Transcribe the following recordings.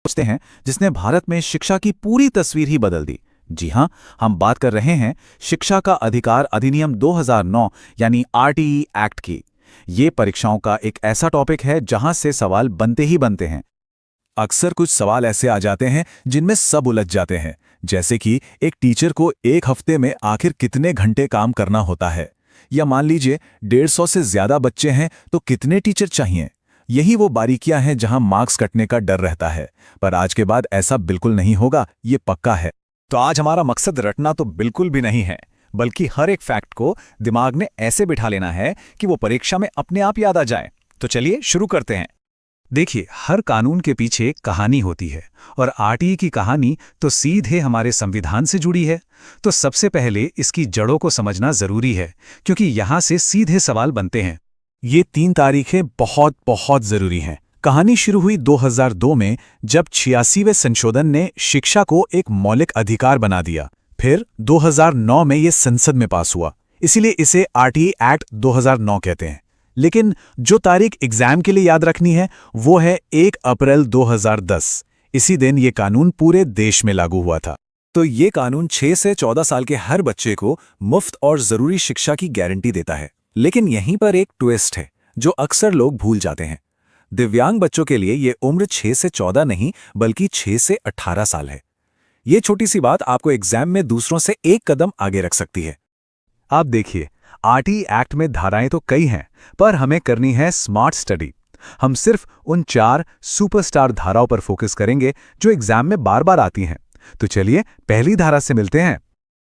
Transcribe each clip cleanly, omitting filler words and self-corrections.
सोचते हैं जिसने भारत में शिक्षा की पूरी तस्वीर ही बदल दी। जी हां, हम बात कर रहे हैं शिक्षा का अधिकार अधिनियम 2009 यानी आरटीई एक्ट की। ये परीक्षाओं का एक ऐसा टॉपिक है जहां से सवाल बनते ही बनते हैं। अक्सर कुछ सवाल ऐसे आ जाते हैं जिनमें सब उलझ जाते हैं, जैसे कि एक टीचर को एक हफ्ते में आखिर कितने घंटे काम करना होता है, या मान लीजिए 150 से ज्यादा बच्चे हैं तो कितने टीचर चाहिए। यही वो बारीकियां हैं जहां मार्क्स कटने का डर रहता है। पर आज के बाद ऐसा बिल्कुल नहीं होगा, ये पक्का है। तो आज हमारा मकसद रटना तो बिल्कुल भी नहीं है, बल्कि हर एक फैक्ट को दिमाग में ऐसे बिठा लेना है कि वो परीक्षा में अपने आप याद आ जाए। तो चलिए शुरू करते हैं। देखिए, हर कानून के पीछे एक कहानी होती है और आरटीई की कहानी तो सीधे हमारे संविधान से जुड़ी है। तो सबसे पहले इसकी जड़ों को समझना जरूरी है, क्योंकि यहाँ से सीधे सवाल बनते हैं। ये 3 तारीखें बहुत बहुत जरूरी हैं। कहानी शुरू हुई 2002 में, जब 86वें संशोधन ने शिक्षा को एक मौलिक अधिकार बना दिया। फिर 2009 में ये संसद में पास हुआ, इसीलिए इसे आरटीई एक्ट 2009 कहते हैं। लेकिन जो तारीख एग्जाम के लिए याद रखनी है वो है 1 अप्रैल 2010। इसी दिन ये कानून पूरे देश में लागू हुआ था। तो ये कानून 6 से 14 साल के हर बच्चे को मुफ्त और जरूरी शिक्षा की गारंटी देता है। लेकिन यहीं पर एक ट्विस्ट है जो अक्सर लोग भूल जाते हैं। दिव्यांग बच्चों के लिए ये उम्र 6 से 14 नहीं, बल्कि 6 से 18 साल है। ये छोटी सी बात आपको एग्जाम में दूसरों से एक कदम आगे रख सकती है। आप देखिए, आरटीई एक्ट में धाराएं तो कई हैं, पर हमें करनी है स्मार्ट स्टडी। हम सिर्फ उन 4 सुपरस्टार धाराओं पर फोकस करेंगे जो एग्जाम में बार बार आती हैं। तो चलिए पहली धारा से मिलते हैं।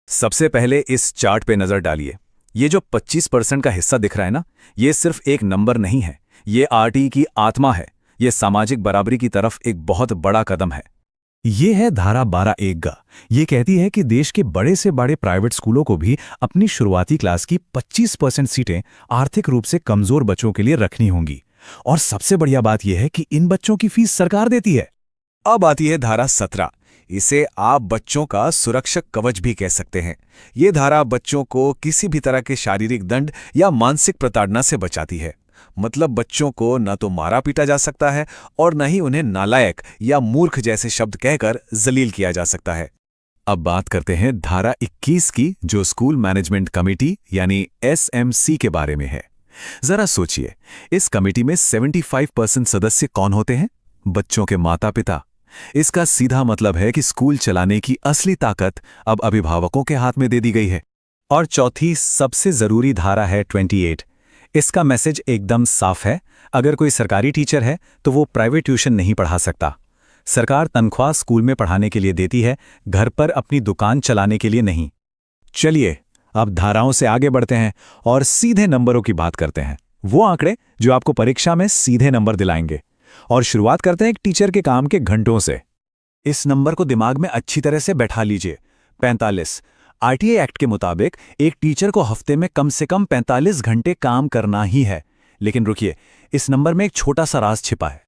सबसे पहले इस चार्ट पे नजर डालिए। ये जो 25% का हिस्सा दिख रहा है ना, ये सिर्फ एक नंबर नहीं है, ये आरटीई की आत्मा है। ये सामाजिक बराबरी की तरफ एक बहुत बड़ा कदम है। ये है धारा 12(1) का। ये कहती है कि देश के बड़े से बड़े प्राइवेट स्कूलों को भी अपनी शुरुआती क्लास की 25% सीटें आर्थिक रूप से कमजोर बच्चों के लिए रखनी होंगी। और सबसे बढ़िया बात यह है कि इन बच्चों की फीस सरकार देती है। अब आती है धारा 17। इसे आप बच्चों का सुरक्षक कवच भी कह सकते हैं। ये धारा बच्चों को किसी भी तरह के शारीरिक दंड या मानसिक प्रताड़ना से बचाती है। मतलब बच्चों को न तो मारा पीटा जा सकता है और न ही उन्हें नालायक या मूर्ख जैसे शब्द कहकर जलील किया जा सकता है। अब बात करते हैं धारा 21 की, जो स्कूल मैनेजमेंट कमेटी यानी एसएमसी के बारे में है। जरा सोचिए, इस कमेटी में 75% सदस्य कौन होते हैं? बच्चों के माता पिता। इसका सीधा मतलब है कि स्कूल चलाने की असली ताकत अब अभिभावकों के हाथ में दे दी गई है। और चौथी सबसे जरूरी धारा है 28। इसका मैसेज एकदम साफ है। अगर कोई सरकारी टीचर है तो वो प्राइवेट ट्यूशन नहीं पढ़ा सकता। सरकार तनख्वाह स्कूल में पढ़ाने के लिए देती है, घर पर अपनी दुकान चलाने के लिए नहीं। चलिए अब धाराओं से आगे बढ़ते हैं और सीधे नंबरों की बात करते हैं। वो आंकड़े जो आपको परीक्षा में सीधे नंबर दिलाएंगे। और शुरुआत करते हैं एक टीचर के काम के घंटों से। इस नंबर को दिमाग में अच्छी तरह से बैठा लीजिए, 45। आरटीई एक्ट के मुताबिक एक टीचर को हफ्ते में कम से कम 45 घंटे काम करना ही है। लेकिन रुकिए, इस नंबर में एक छोटा सा राज छिपा है।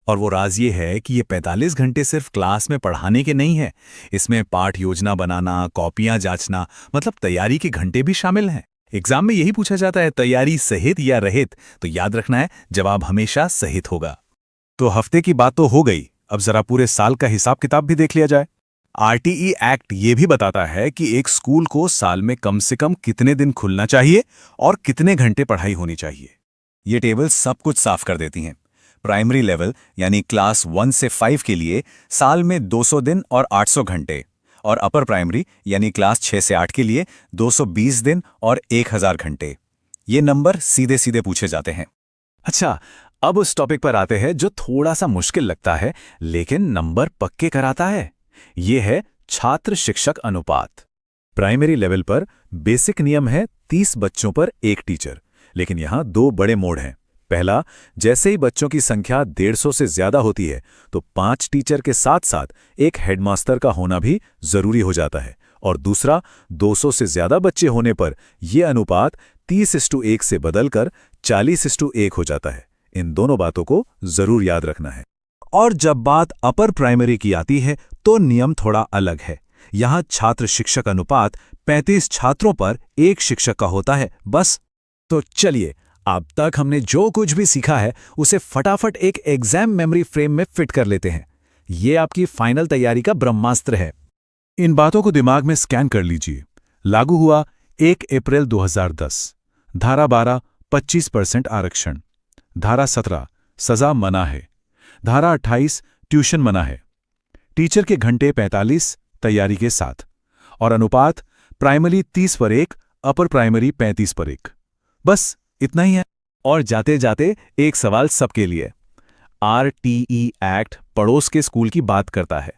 और वो राज ये है कि ये 45 घंटे सिर्फ क्लास में पढ़ाने के नहीं है। इसमें पाठ योजना बनाना, कॉपियां जांचना, मतलब तैयारी के घंटे भी शामिल हैं। एग्जाम में यही पूछा जाता है, तैयारी सहित या रहित? तो याद रखना है, जवाब हमेशा सहित होगा। तो हफ्ते की बात तो हो गई, अब जरा पूरे साल का हिसाब किताब भी देख लिया जाए। आरटीई एक्ट ये भी बताता है कि एक स्कूल को साल में कम से कम कितने दिन खुलना चाहिए और कितने घंटे पढ़ाई होनी चाहिए। ये टेबल सब कुछ साफ कर देती हैं। प्राइमरी लेवल यानी क्लास 1 से 5 के लिए साल में 200 दिन और 800 घंटे, और अपर प्राइमरी यानी क्लास 6 से 8 के लिए 220 दिन और 1000 घंटे। ये नंबर सीधे सीधे पूछे जाते हैं। अच्छा, अब उस टॉपिक पर आते हैं जो थोड़ा सा मुश्किल लगता है, लेकिन नंबर पक्के कराता है। ये है छात्र शिक्षक अनुपात। प्राइमरी लेवल पर बेसिक नियम है 30 बच्चों पर एक टीचर, लेकिन यहां 2 बड़े मोड़ हैं। पहला, जैसे ही बच्चों की संख्या 150 से ज्यादा होती है तो 5 टीचर के साथ साथ एक हेडमास्टर का होना भी जरूरी हो जाता है। और दूसरा, 200 से ज्यादा बच्चे होने पर यह अनुपात 30:1 से बदलकर 40:1 हो जाता है। इन दोनों बातों को जरूर याद रखना है। और जब बात अपर प्राइमरी की आती है तो नियम थोड़ा अलग है। यहाँ छात्र शिक्षक अनुपात 35 छात्रों पर एक शिक्षक का होता है, बस। तो चलिए, अब तक हमने जो कुछ भी सीखा है उसे फटाफट एक एग्जाम मेमोरी फ्रेम में फिट कर लेते हैं। ये आपकी फाइनल तैयारी का ब्रह्मास्त्र है। इन बातों को दिमाग में स्कैन कर लीजिए। लागू हुआ 1 अप्रैल 2010। धारा 12 25% आरक्षण। धारा 17 सजा मना है। धारा 28 ट्यूशन मना है। टीचर के घंटे 45 तैयारी के साथ, और अनुपात प्राइमरी 30 पर 1, अपर प्राइमरी 35 पर 1। बस इतना ही है। और जाते जाते एक सवाल सबके लिए। RTE एक्ट पड़ोस के स्कूल की बात करता है,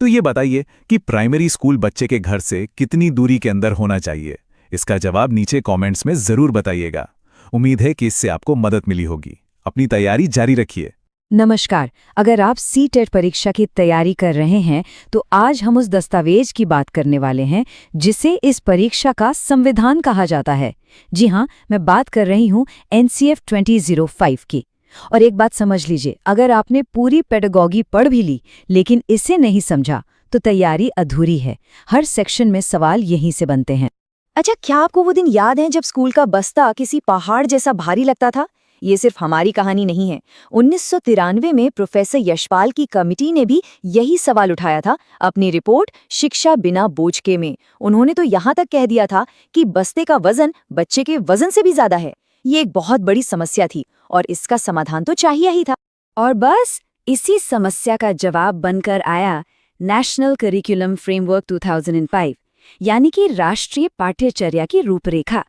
तो ये बताइए कि प्राइमरी स्कूल बच्चे के घर से कितनी दूरी के अंदर होना चाहिए? इसका जवाब नीचे कमेंट्स में जरूर बताइएगा। उम्मीद है कि इससे आपको मदद मिली होगी। अपनी तैयारी जारी रखिए। नमस्कार। अगर आप CTET परीक्षा की तैयारी कर रहे हैं तो आज हम उस दस्तावेज की बात करने वाले हैं जिसे इस परीक्षा का संविधान कहा जाता है। जी हाँ, मैं बात कर रही हूँ NCF 2005 की। और एक बात समझ लीजिए, अगर आपने पूरी पेडागॉजी पढ़ भी ली लेकिन इसे नहीं समझा तो तैयारी अधूरी है। हर सेक्शन में सवाल यहीं से बनते हैं। अच्छा, क्या आपको वो दिन याद है जब स्कूल का बस्ता किसी पहाड़ जैसा भारी लगता था? ये सिर्फ हमारी कहानी नहीं है। 1993 में प्रोफेसर यशपाल की कमिटी ने भी यही सवाल उठाया था अपनी रिपोर्ट शिक्षा बिना बोझ के में। उन्होंने तो यहाँ तक कह दिया था कि बस्ते का वजन बच्चे के वजन से भी ज्यादा है। ये एक बहुत बड़ी समस्या थी और इसका समाधान तो चाहिए ही था। और बस इसी समस्या का जवाब बनकर आया नेशनल करिकुलम फ्रेमवर्क 2005, यानी कि राष्ट्रीय पाठ्यचर्या की रूपरेखा।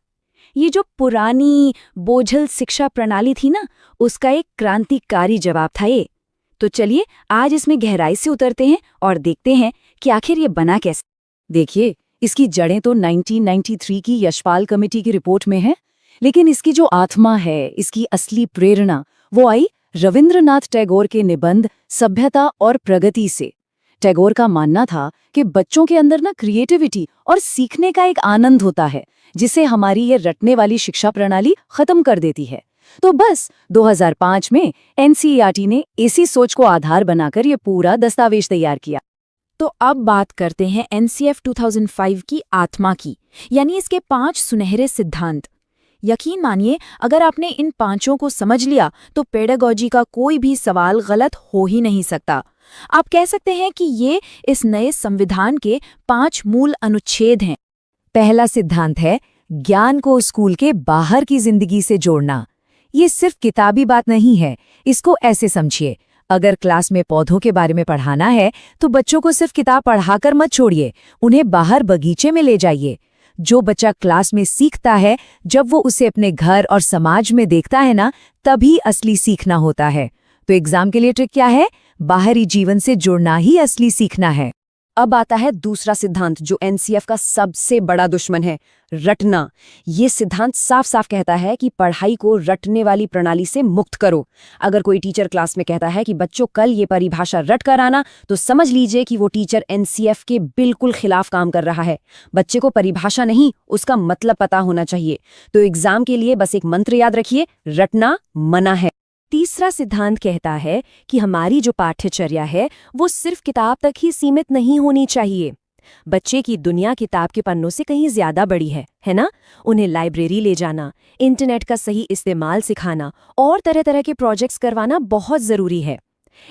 ये जो पुरानी बोझल शिक्षा प्रणाली थी ना, उसका एक क्रांतिकारी जवाब था ये। तो चलिए आज इसमें गहराई से उतरते हैं और देखते हैं कि आखिर ये बना कैसे। देखिए, इसकी जड़ें तो 1993 की यशपाल कमेटी की रिपोर्ट में है, लेकिन इसकी जो आत्मा है, इसकी असली प्रेरणा, वो आई रविंद्रनाथ टैगोर के निबंध सभ्यता और प्रगति से। टैगोर का मानना था कि बच्चों के अंदर ना क्रिएटिविटी और सीखने का एक आनंद होता है जिसे हमारी ये रटने वाली शिक्षा प्रणाली खत्म कर देती है। तो बस 2005 में NCERT ने इसी सोच को आधार बनाकर ये पूरा दस्तावेज तैयार किया। तो अब बात करते हैं NCF 2005 की आत्मा की, यानी इसके 5 सुनहरे सिद्धांत। यकीन मानिए, अगर आपने इन 5 को समझ लिया तो पेडागॉजी का कोई भी सवाल गलत हो ही नहीं सकता। आप कह सकते हैं कि ये इस नए संविधान के 5 मूल अनुच्छेद हैं। पहला सिद्धांत है ज्ञान को स्कूल के बाहर की जिंदगी से जोड़ना। ये सिर्फ किताबी बात नहीं है। इसको ऐसे समझिए, अगर क्लास में पौधों के बारे में पढ़ाना है तो बच्चों को सिर्फ किताब पढ़ाकर मत छोड़िए, उन्हें बाहर बगीचे में ले जाइए। जो बच्चा क्लास में सीखता है, जब वो उसे अपने घर और समाज में देखता है ना, तभी असली सीखना होता है। तो एग्जाम के लिए ट्रिक क्या है? बाहरी जीवन से जुड़ना ही असली सीखना है। अब आता है दूसरा सिद्धांत जो NCF का सबसे बड़ा दुश्मन है, रटना। ये सिद्धांत साफ साफ कहता है कि पढ़ाई को रटने वाली प्रणाली से मुक्त करो। अगर कोई टीचर क्लास में कहता है कि बच्चों कल ये परिभाषा रट कर आना, तो समझ लीजिए कि वो टीचर NCF के बिल्कुल खिलाफ काम कर रहा है। बच्चे को परिभाषा नहीं, उसका मतलब पता होना चाहिए। तो एग्जाम के लिए बस एक मंत्र याद रखिए, रटना मना है। तीसरा सिद्धांत कहता है कि हमारी जो पाठ्यचर्या है वो सिर्फ किताब तक ही सीमित नहीं होनी चाहिए। बच्चे की दुनिया किताब के पन्नों से कहीं ज्यादा बड़ी है ना? उन्हें लाइब्रेरी ले जाना, इंटरनेट का सही इस्तेमाल सिखाना और तरह तरह के प्रोजेक्ट्स करवाना बहुत जरूरी है।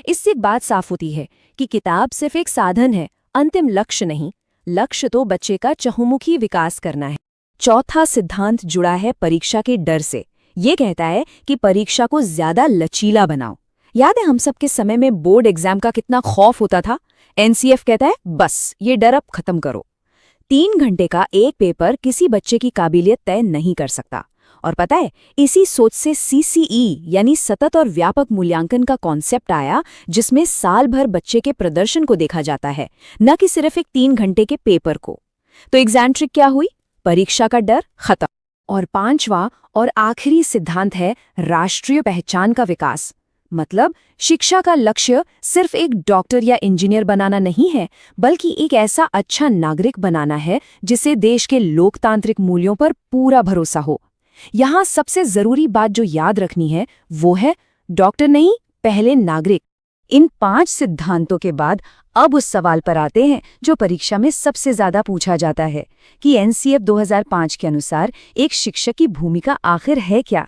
इससे एक बात साफ होती है कि किताब सिर्फ एक साधन है, अंतिम लक्ष्य नहीं। लक्ष्य तो बच्चे का चहुमुखी विकास करना है। चौथा सिद्धांत जुड़ा है परीक्षा के डर से। ये कहता है कि परीक्षा को ज्यादा लचीला बनाओ। याद है हम सबके समय में बोर्ड एग्जाम का कितना खौफ होता था? NCF कहता है बस ये डर अब खत्म करो। 3 घंटे का एक पेपर किसी बच्चे की काबिलियत तय नहीं कर सकता। और पता है, इसी सोच से CCE यानी सतत और व्यापक मूल्यांकन का कॉन्सेप्ट आया, जिसमें साल भर बच्चे के प्रदर्शन को देखा जाता है, न कि सिर्फ एक 3 घंटे के पेपर को। तो एग्जाम ट्रिक क्या हुई? परीक्षा का डर खत्म। और 5वां और आखिरी सिद्धांत है राष्ट्रीय पहचान का विकास। मतलब शिक्षा का लक्ष्य सिर्फ एक डॉक्टर या इंजीनियर बनाना नहीं है, बल्कि एक ऐसा अच्छा नागरिक बनाना है जिसे देश के लोकतांत्रिक मूल्यों पर पूरा भरोसा हो। यहाँ सबसे जरूरी बात जो याद रखनी है वो है डॉक्टर नहीं, पहले नागरिक। इन 5 सिद्धांतों के बाद अब उस सवाल पर आते हैं जो परीक्षा में सबसे ज्यादा पूछा जाता है कि NCF 2005 के अनुसार एक शिक्षक की भूमिका आखिर है क्या।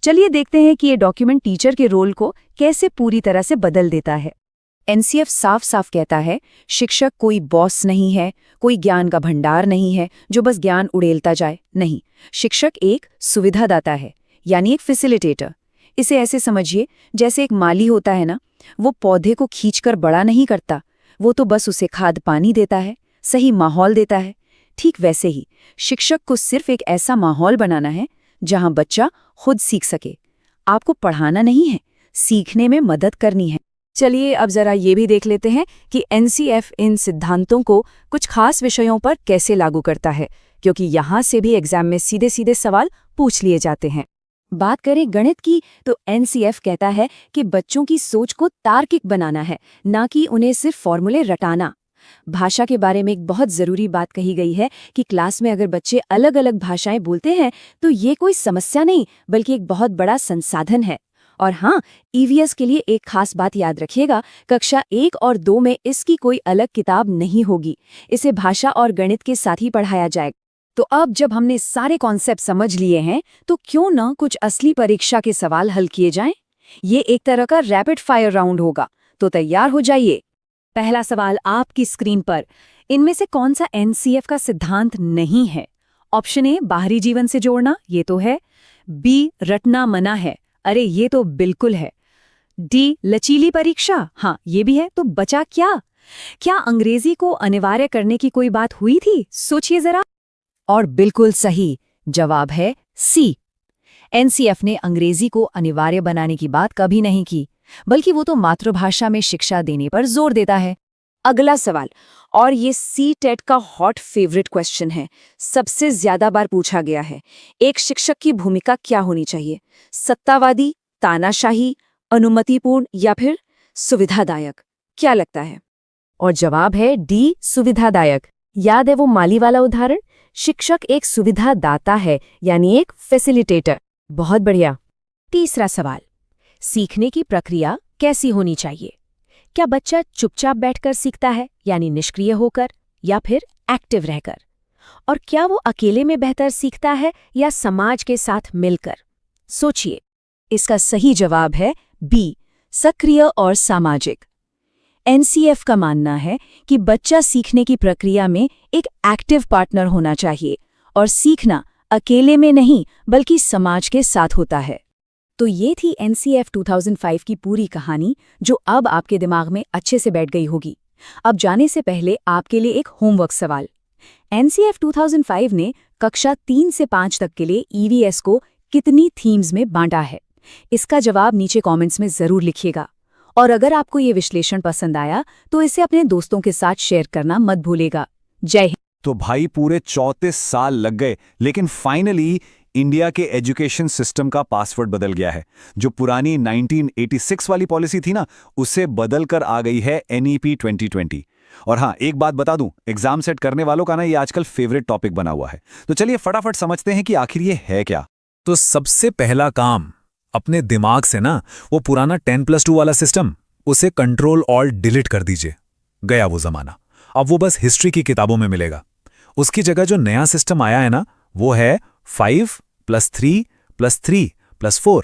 चलिए देखते हैं कि ये डॉक्यूमेंट टीचर के रोल को कैसे पूरी तरह से बदल देता है। एनसीएफ साफ साफ कहता है, शिक्षक कोई बॉस नहीं है, कोई ज्ञान का भंडार नहीं है जो बस ज्ञान उड़ेलता जाए। नहीं, शिक्षक एक सुविधादाता है, यानी एक फैसिलिटेटर। इसे ऐसे समझिए जैसे एक माली होता है ना, वो पौधे को खींचकर बड़ा नहीं करता, वो तो बस उसे खाद पानी देता है, सही माहौल देता है। ठीक वैसे ही शिक्षक को सिर्फ एक ऐसा माहौल बनाना है जहां बच्चा खुद सीख सके। आपको पढ़ाना नहीं है, सीखने में मदद करनी है। चलिए अब जरा ये भी देख लेते हैं कि एनसीएफ इन सिद्धांतों को कुछ खास विषयों पर कैसे लागू करता है, क्योंकि यहाँ से भी एग्जाम में सीधे सीधे सवाल पूछ लिए जाते हैं। बात करें गणित की, तो एनसीएफ कहता है कि बच्चों की सोच को तार्किक बनाना है, ना कि उन्हें सिर्फ फॉर्मूले रटाना। भाषा के बारे में एक बहुत ज़रूरी बात कही गई है कि क्लास में अगर बच्चे अलग अलग भाषाएं बोलते हैं तो ये कोई समस्या नहीं, बल्कि एक बहुत बड़ा संसाधन है। और हाँ, ईवीएस के लिए एक खास बात याद रखिएगा, कक्षा 1 और 2 में इसकी कोई अलग किताब नहीं होगी, इसे भाषा और गणित के साथ ही पढ़ाया जाएगा। तो अब जब हमने सारे कॉन्सेप्ट समझ लिए हैं, तो क्यों ना कुछ असली परीक्षा के सवाल हल किए जाएं? ये एक तरह का रैपिड फायर राउंड होगा, तो तैयार हो जाइए। पहला सवाल आपकी स्क्रीन पर, इनमें से कौन सा एनसीएफ का सिद्धांत नहीं है? ऑप्शन ए, बाहरी जीवन से जोड़ना, ये तो है। बी, रटना मना है, अरे ये तो बिल्कुल है। डी, लचीली परीक्षा, हाँ ये भी है। तो बचा क्या अंग्रेजी को अनिवार्य करने की कोई बात हुई थी? सोचिए जरा। और बिल्कुल सही जवाब है सी। एनसीएफ ने अंग्रेजी को अनिवार्य बनाने की बात कभी नहीं की, बल्कि वो तो मातृभाषा में शिक्षा देने पर जोर देता है। अगला सवाल, और ये सी-टेट का हॉट फेवरेट क्वेश्चन है, सबसे ज्यादा बार पूछा गया है। एक शिक्षक की भूमिका क्या होनी चाहिए? सत्तावादी, तानाशाही, अनुमतिपूर्ण या फिर सुविधादायक? क्या लगता है? और जवाब है डी, सुविधादायक। याद है वो माली वाला उदाहरण? शिक्षक एक सुविधादाता है, यानी एक फैसिलिटेटर। बहुत बढ़िया। तीसरा सवाल, सीखने की प्रक्रिया कैसी होनी चाहिए? क्या बच्चा चुपचाप बैठकर सीखता है, यानी निष्क्रिय होकर, या फिर एक्टिव रहकर? और क्या वो अकेले में बेहतर सीखता है या समाज के साथ मिलकर? सोचिए। इसका सही जवाब है बी, सक्रिय और सामाजिक। एनसीएफ का मानना है कि बच्चा सीखने की प्रक्रिया में एक एक्टिव पार्टनर होना चाहिए, और सीखना अकेले में नहीं बल्कि समाज के साथ होता है। तो ये थी एनसीएफ 2005 की पूरी कहानी, जो अब आपके दिमाग में अच्छे से बैठ गई होगी। अब जाने से पहले आपके लिए एक होमवर्क सवाल। एनसीएफ 2005 ने कक्षा 3 से 5 तक के लिए ईवीएस को कितनी थीम्स में बांटा है? इसका जवाब नीचे कमेंट्स में जरूर लिखिएगा। और अगर आपको ये विश्लेषण पसंद आया तो इसे अपने दोस्तों के साथ शेयर करना मत भूलेगा। जय हिंद। तो भाई पूरे 34 साल लग गए, लेकिन फाइनली इंडिया के एजुकेशन सिस्टम का पासवर्ड बदल गया है। जो पुरानी 1986 वाली पॉलिसी थी ना, उसे बदलकर आ गई है एनईपी 2020। और हाँ, एक बात बता दूं, एग्जाम सेट करने वालों का ना ये आजकल फेवरेट टॉपिक बना हुआ है। तो चलिए फटाफट समझते हैं कि आखिर ये है क्या। तो सबसे पहला काम, अपने दिमाग से ना वो पुराना 10+2 वाला सिस्टम, उसे कंट्रोल ऑल्ट डिलीट कर दीजिए। गया वो जमाना, अब वो बस हिस्ट्री की किताबों में मिलेगा। उसकी जगह जो नया सिस्टम आया है ना, वो है 5+3+3+4।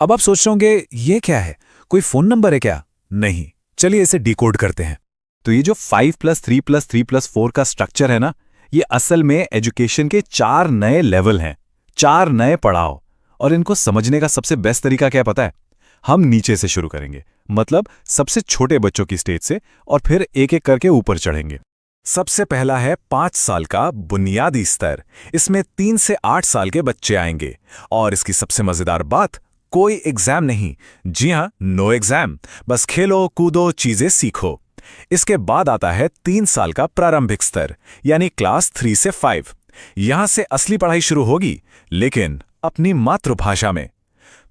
अब आप सोच रहे होंगे ये क्या है, कोई फोन नंबर है क्या? नहीं, चलिए इसे डिकोड करते हैं। तो ये जो 5+3+3+4 का स्ट्रक्चर है ना, ये असल में एजुकेशन के 4 नए लेवल हैं, 4 नए पड़ाव। और इनको समझने का सबसे बेस्ट तरीका क्या पता है? हम नीचे से शुरू करेंगे, मतलब सबसे छोटे बच्चों की स्टेज से, और फिर एक एक करके ऊपर चढ़ेंगे। सबसे पहला है 5 साल का बुनियादी स्तर। इसमें 3 से 8 साल के बच्चे आएंगे। और इसकी सबसे मजेदार बात, कोई एग्जाम नहीं। जी हां, नो एग्जाम, बस खेलो कूदो चीजें सीखो। इसके बाद आता है 3 साल का प्रारंभिक स्तर, यानी क्लास 3 से 5। यहां से असली पढ़ाई शुरू होगी, लेकिन अपनी मातृभाषा में।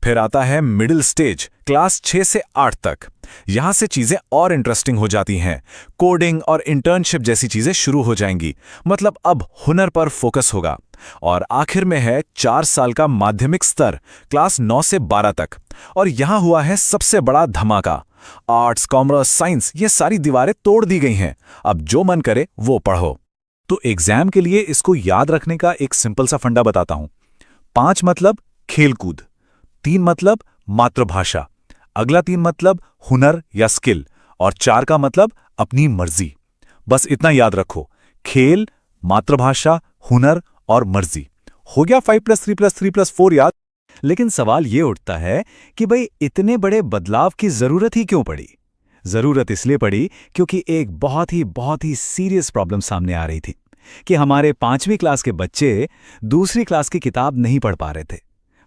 फिर आता है मिडिल स्टेज, क्लास 6 से 8 तक। यहां से चीजें और इंटरेस्टिंग हो जाती हैं। कोडिंग और इंटर्नशिप जैसी चीजें शुरू हो जाएंगी, मतलब अब हुनर पर फोकस होगा। और आखिर में है 4 साल का माध्यमिक स्तर, क्लास 9 से 12 तक। और यहां हुआ है सबसे बड़ा धमाका। आर्ट्स, कॉमर्स, साइंस, ये सारी दीवारें तोड़ दी गई हैं। अब जो मन करे वो पढ़ो। तो एग्जाम के लिए इसको याद रखने का एक सिंपल सा फंडा बताता हूं। 5 मतलब खेलकूद, 3 मतलब मातृभाषा, अगला 3 मतलब हुनर या स्किल, और 4 का मतलब अपनी मर्जी। बस इतना याद रखो, खेल, मातृभाषा, हुनर और मर्जी। हो गया 5+3+3+4 याद। लेकिन सवाल ये उठता है कि भाई इतने बड़े बदलाव की जरूरत ही क्यों पड़ी? जरूरत इसलिए पड़ी क्योंकि एक बहुत ही सीरियस प्रॉब्लम सामने आ रही थी कि हमारे 5वीं क्लास के बच्चे दूसरी क्लास की किताब नहीं पढ़ पा रहे थे।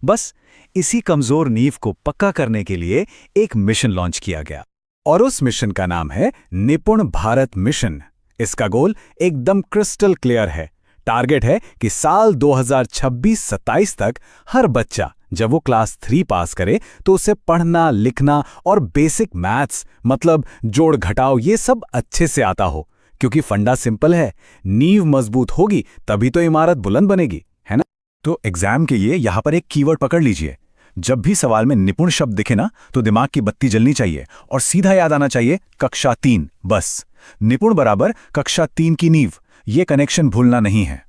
बस इसी कमजोर नींव को पक्का करने के लिए एक मिशन लॉन्च किया गया, और उस मिशन का नाम है निपुण भारत मिशन। इसका गोल एकदम क्रिस्टल क्लियर है। टारगेट है कि साल 2026-27 तक हर बच्चा जब वो क्लास 3 पास करे तो उसे पढ़ना, लिखना और बेसिक मैथ्स मतलब जोड़ घटाव ये सब अच्छे से आता हो। क्योंकि फंडा सिंपल है, नींव मजबूत होगी तभी तो इमारत बुलंद बनेगी, है ना? तो एग्जाम के लिए यहां पर एक कीवर्ड पकड़ लीजिए। जब भी सवाल में निपुण शब्द दिखे ना, तो दिमाग की बत्ती जलनी चाहिए और सीधा याद आना चाहिए कक्षा 3। बस निपुण बराबर कक्षा 3 की नींव, ये कनेक्शन भूलना नहीं है।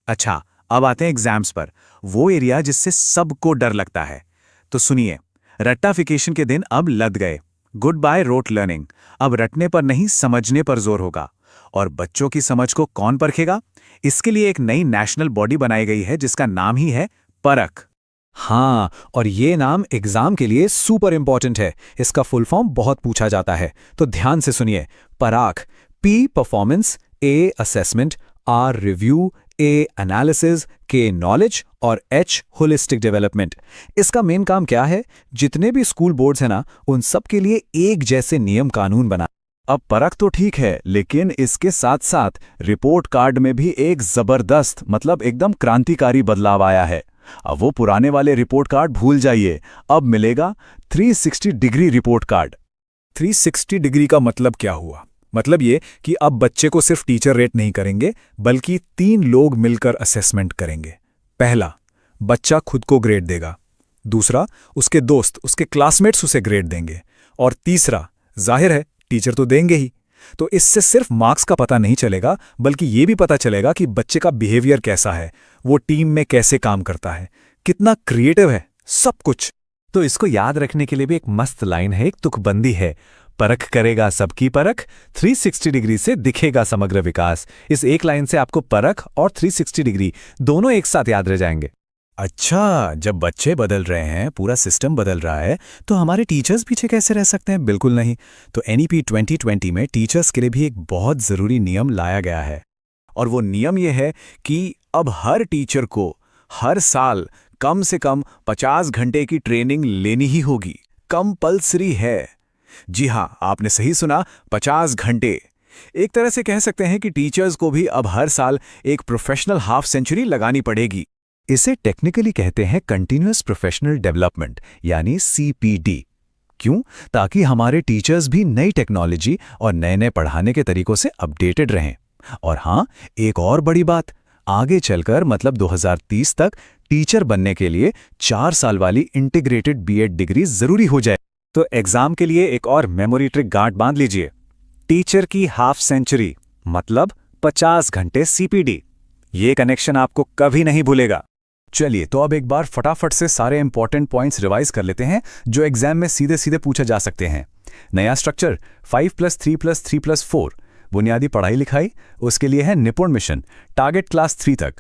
अच्छा, अब आते हैं एग्जाम्स पर, वो एरिया जिससे सबको डर लगता है। तो सुनिए, रट्टाफिकेशन के दिन अब लद गए। Goodbye rote learning. अब रटने पर नहीं, समझने पर जोर होगा। और बच्चों की समझ को कौन परखेगा? इसके लिए एक नई नेशनल बॉडी बनाई गई है जिसका नाम ही है परख। हाँ, और ये नाम एग्जाम के लिए सुपर इंपॉर्टेंट है। इसका फुल फॉर्म बहुत पूछा जाता है, तो ध्यान से सुनिए। Parakh, P performance, A assessment, R review, A analysis, K knowledge और H होलिस्टिक डेवलपमेंट। इसका मेन काम क्या है? जितने भी स्कूल बोर्ड्स हैं ना, उन सब के लिए एक जैसे नियम कानून बना। अब परख तो ठीक है, लेकिन इसके साथ साथ रिपोर्ट कार्ड में भी एक जबरदस्त मतलब एकदम क्रांतिकारी बदलाव आया है। अब वो पुराने वाले रिपोर्ट कार्ड भूल जाइए, अब मिलेगा 360 डिग्री रिपोर्ट कार्ड। 360 डिग्री का मतलब क्या हुआ? मतलब ये कि अब बच्चे को सिर्फ टीचर रेट नहीं करेंगे, बल्कि 3 लोग मिलकर असेसमेंट करेंगे। पहला, बच्चा खुद को ग्रेड देगा। दूसरा, उसके दोस्त, उसके क्लासमेट्स उसे ग्रेड देंगे। और तीसरा, जाहिर है टीचर तो देंगे ही। तो इससे सिर्फ मार्क्स का पता नहीं चलेगा, बल्कि ये भी पता चलेगा कि बच्चे का बिहेवियर कैसा है, वो टीम में कैसे काम करता है, कितना क्रिएटिव है, सब कुछ। तो इसको याद रखने के लिए भी एक मस्त लाइन है, एक तुकबंदी है। परख करेगा सबकी परख, 360 डिग्री से दिखेगा समग्र विकास। इस एक लाइन से आपको परख और 360 डिग्री दोनों एक साथ याद रह जाएंगे। अच्छा, जब बच्चे बदल रहे हैं, पूरा सिस्टम बदल रहा है, तो हमारे टीचर्स पीछे कैसे रह सकते हैं? बिल्कुल नहीं। तो NEP 2020 में टीचर्स के लिए भी एक बहुत ज़रूरी नियम लाया गया है। और वो नियम ये है कि अब हर टीचर को हर साल कम से कम 50 घंटे की ट्रेनिंग लेनी ही होगी। कंपल्सरी है। जी हाँ, आपने सही सुना, 50 घंटे। एक तरह से कह सकते हैं कि टीचर्स को भी अब हर साल एक प्रोफेशनल हाफ सेंचुरी लगानी पड़ेगी। इसे टेक्निकली कहते हैं कंटिन्यूअस प्रोफेशनल डेवलपमेंट, यानी CPD। क्यों? ताकि हमारे टीचर्स भी नई टेक्नोलॉजी और नए-नए पढ़ाने के तरीकों से अपडेटेड रहें। और हाँ, एक और बड़ी बात, आगे चलकर मतलब 2030 तक टीचर बनने के लिए 4 साल वाली इंटीग्रेटेड B.Ed डिग्री जरूरी हो जाए। तो एग्जाम के लिए एक और मेमोरी ट्रिक गांठ बांध लीजिए। टीचर की हाफ सेंचुरी मतलब 50 घंटे CPD। ये कनेक्शन आपको कभी नहीं भूलेगा। चलिए, तो अब एक बार फटाफट से सारे इंपॉर्टेंट पॉइंट्स रिवाइज कर लेते हैं जो एग्जाम में सीधे सीधे पूछे जा सकते हैं। नया स्ट्रक्चर 5+3+3+4, बुनियादी पढ़ाई लिखाई, उसके लिए है निपुण मिशन, टारगेट क्लास 3 तक।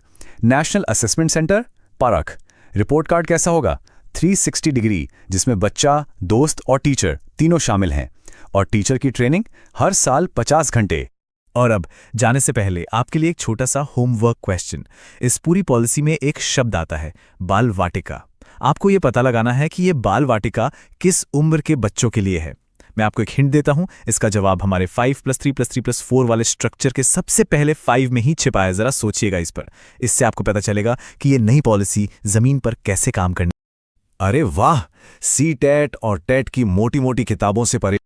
नेशनल असेसमेंट सेंटर, परख। रिपोर्ट कार्ड कैसा होगा? 360 डिग्री, जिसमें बच्चा, दोस्त और टीचर तीनों शामिल हैं। और टीचर की ट्रेनिंग हर साल 50 घंटे। और अब जाने से पहले आपके लिए एक छोटा सा होमवर्क क्वेश्चन। इस पूरी पॉलिसी में एक शब्द आता है, बाल वाटिका। आपको ये पता लगाना है कि ये बाल वाटिका किस उम्र के बच्चों के लिए है। मैं आपको एक हिंट देता हूं, इसका जवाब हमारे 5+3+3+4 वाले स्ट्रक्चर के सबसे पहले 5 में ही छिपा है। जरा सोचिएगा इस पर। इससे आपको पता चलेगा कि ये नई पॉलिसी जमीन पर कैसे काम करनी। अरे वाह, CTET और TET की मोटी मोटी किताबों से परे